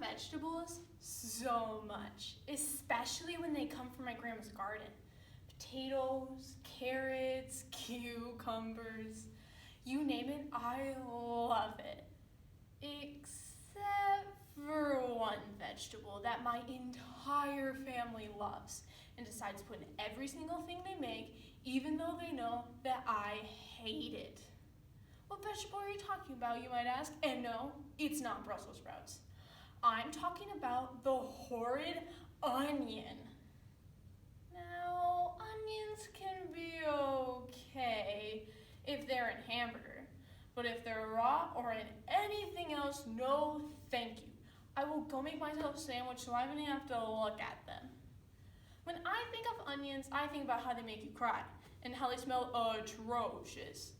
vegetables so much, especially when they come from my grandma's garden. Potatoes, carrots, cucumbers, you name it, I love it. Except for one vegetable that my entire family loves and decides to put in every single thing they make, even though they know that I hate it. What vegetable are you talking about, you might ask? And no, it's not Brussels sprouts. I'm talking about the horrid onion. Now, onions can be okay if they're in hamburger, but if they're raw or in anything else, no thank you. I will go make myself a sandwich so I don't even have to look at them. When I think of onions, I think about how they make you cry and how they smell atrocious.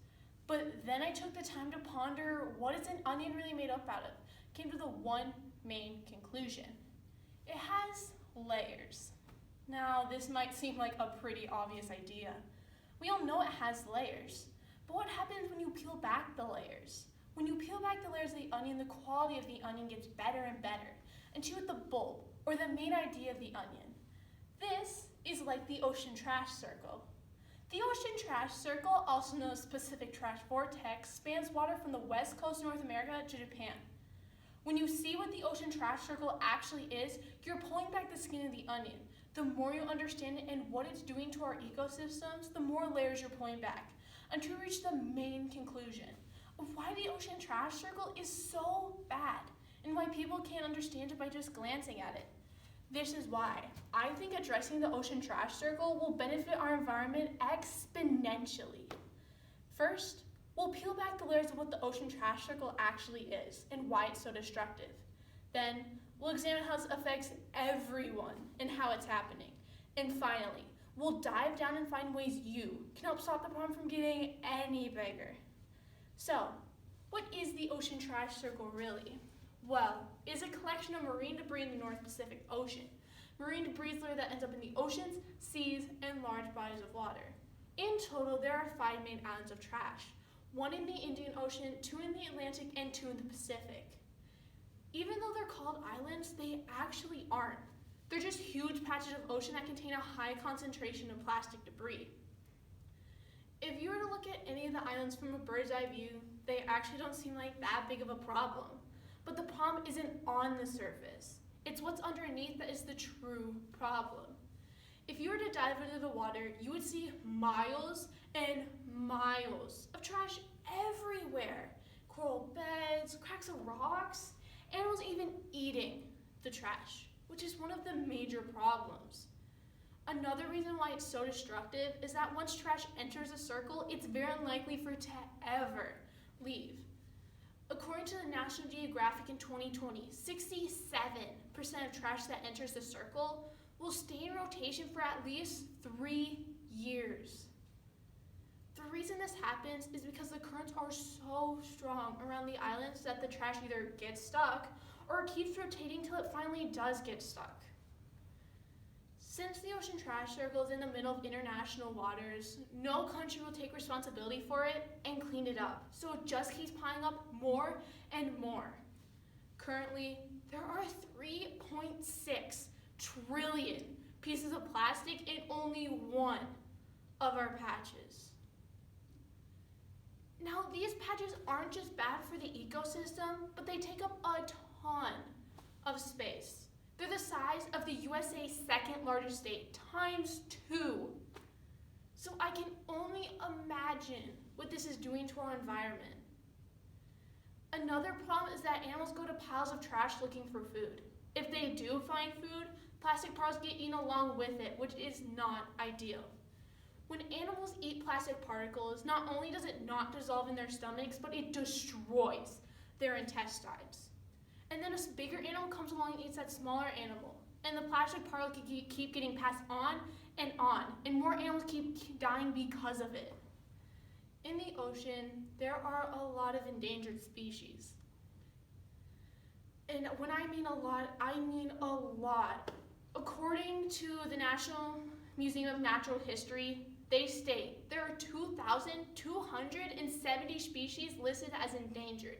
But then I took the time to ponder what is an onion really made up out of. Came to the one main conclusion. It has layers. Now, this might seem like a pretty obvious idea. We all know it has layers. But what happens when you peel back the layers? When you peel back the layers of the onion, the quality of the onion gets better and better until you get the bulb, or the main idea of the onion. This is like the ocean trash circle. The ocean trash circle, also known as Pacific Trash Vortex, spans water from the west coast of North America to Japan. When you see what the ocean trash circle actually is, you're pulling back the skin of the onion. The more you understand it and what it's doing to our ecosystems, the more layers you're pulling back, until you reach the main conclusion of why the ocean trash circle is so bad and why people can't understand it by just glancing at it. This is why I think addressing the ocean trash circle will benefit our environment exponentially. First, we'll peel back the layers of what the ocean trash circle actually is and why it's so destructive. Then, we'll examine how this affects everyone and how it's happening. And finally, we'll dive down and find ways you can help stop the problem from getting any bigger. So, what is the ocean trash circle really? Well, it's a collection of marine debris in the North Pacific Ocean. Marine debris that ends up in the oceans, seas, and large bodies of water. In total, there are 5 main islands of trash. 1 in the Indian Ocean, 2 in the Atlantic, and 2 in the Pacific. Even though they're called islands, they actually aren't. They're just huge patches of ocean that contain a high concentration of plastic debris. If you were to look at any of the islands from a bird's eye view, they actually don't seem like that big of a problem. But the problem isn't on the surface. It's what's underneath that is the true problem. If you were to dive into the water, you would see miles and miles of trash everywhere. Coral beds, cracks of rocks, animals even eating the trash, which is one of the major problems. Another reason why it's so destructive is that once trash enters a circle, it's very unlikely for it to ever leave. According to the National Geographic in 2020, 67% of trash that enters the circle will stay in rotation for at least 3 years. The reason this happens is because the currents are so strong around the islands that the trash either gets stuck or keeps rotating till it finally does get stuck. Since the ocean trash circle is in the middle of international waters, no country will take responsibility for it and clean it up, so it just keeps piling up more and more. Currently, there are 3.6 trillion pieces of plastic in only one of our patches. Now, these patches aren't just bad for the ecosystem, but they take up a ton of space. They're the size of the USA's second largest state, times 2. So I can only imagine what this is doing to our environment. Another problem is that animals go to piles of trash looking for food. If they do find food, plastic particles get eaten along with it, which is not ideal. When animals eat plastic particles, not only does it not dissolve in their stomachs, but it destroys their intestines. And then a bigger animal comes along and eats that smaller animal. And the plastic particles keep getting passed on, and more animals keep dying because of it. In the ocean, there are a lot of endangered species. And when I mean a lot, I mean a lot. According to the National Museum of Natural History, they state there are 2,270 species listed as endangered.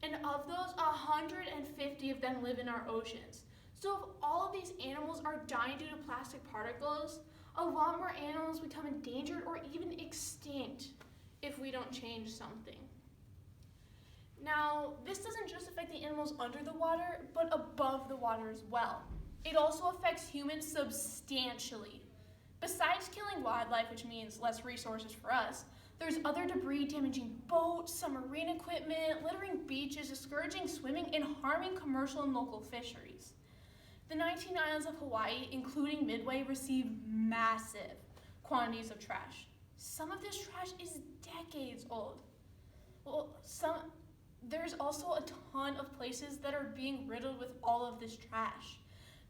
And of those, 150 of them live in our oceans. So if all of these animals are dying due to plastic particles, a lot more animals become endangered or even extinct if we don't change something. Now, this doesn't just affect the animals under the water, but above the water as well. It also affects humans substantially. Besides killing wildlife, which means less resources for us, there's other debris damaging boats, submarine equipment, littering beaches, discouraging swimming, and harming commercial and local fisheries. The 19 islands of Hawaii, including Midway, receive massive quantities of trash. Some of this trash is decades old. There's also a ton of places that are being riddled with all of this trash.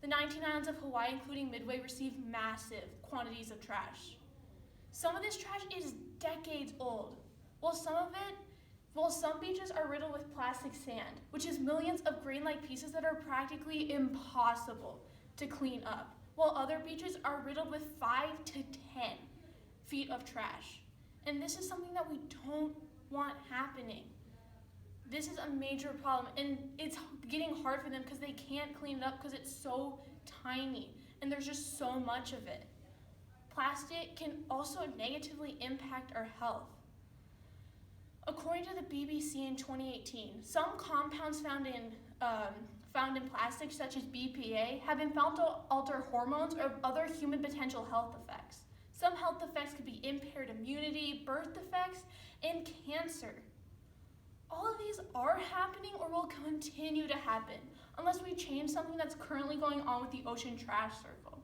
The 19 islands of Hawaii, including Midway, receive massive quantities of trash. Some of this trash is decades old, while some beaches are riddled with plastic sand, which is millions of grain-like pieces that are practically impossible to clean up, while other beaches are riddled with 5 to 10 feet of trash. And this is something that we don't want happening. This is a major problem, and it's getting hard for them because they can't clean it up because it's so tiny, and there's just so much of it. Plastic can also negatively impact our health. According to the BBC in 2018, some compounds found in plastics, such as BPA, have been found to alter hormones or other human potential health effects. Some health effects could be impaired immunity, birth defects, and cancer. All of these are happening or will continue to happen unless we change something that's currently going on with the ocean trash circle.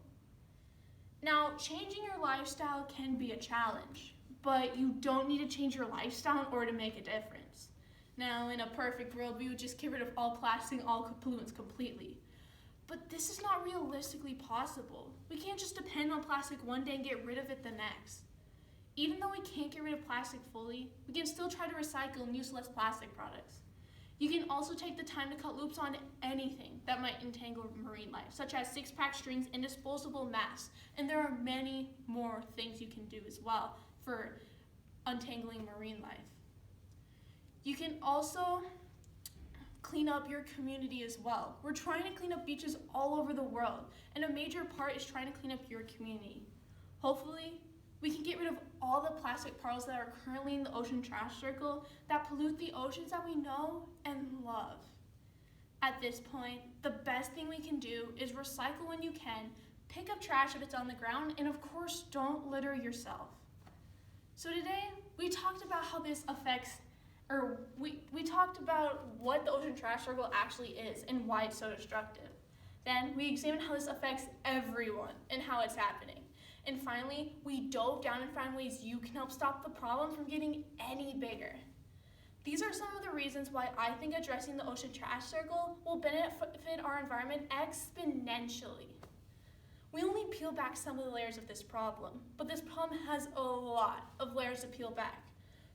Now, changing your lifestyle can be a challenge, but you don't need to change your lifestyle in order to make a difference. Now, in a perfect world, we would just get rid of all plastic and all pollutants completely. But this is not realistically possible. We can't just depend on plastic one day and get rid of it the next. Even though we can't get rid of plastic fully, we can still try to recycle and use less plastic products. You can also take the time to cut loops on anything that might entangle marine life, such as 6-pack strings and disposable masks. And there are many more things you can do as well for untangling marine life. You can also clean up your community as well. We're trying to clean up beaches all over the world, and a major part is trying to clean up your community. Hopefully, we can get rid of all the plastic particles that are currently in the ocean trash circle that pollute the oceans that we know and love. At this point, the best thing we can do is recycle when you can, pick up trash if it's on the ground, and of course, don't litter yourself. So today, we talked about how this affects, we talked about what the ocean trash circle actually is and why it's so destructive. Then we examined how this affects everyone and how it's happening. And finally, we dove down and found ways you can help stop the problem from getting any bigger. These are some of the reasons why I think addressing the ocean trash circle will benefit our environment exponentially. We only peel back some of the layers of this problem, but this problem has a lot of layers to peel back.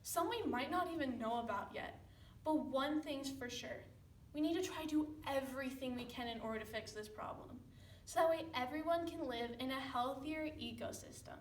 Some we might not even know about yet, but one thing's for sure. We need to try to do everything we can in order to fix this problem, so that way everyone can live in a healthier ecosystem.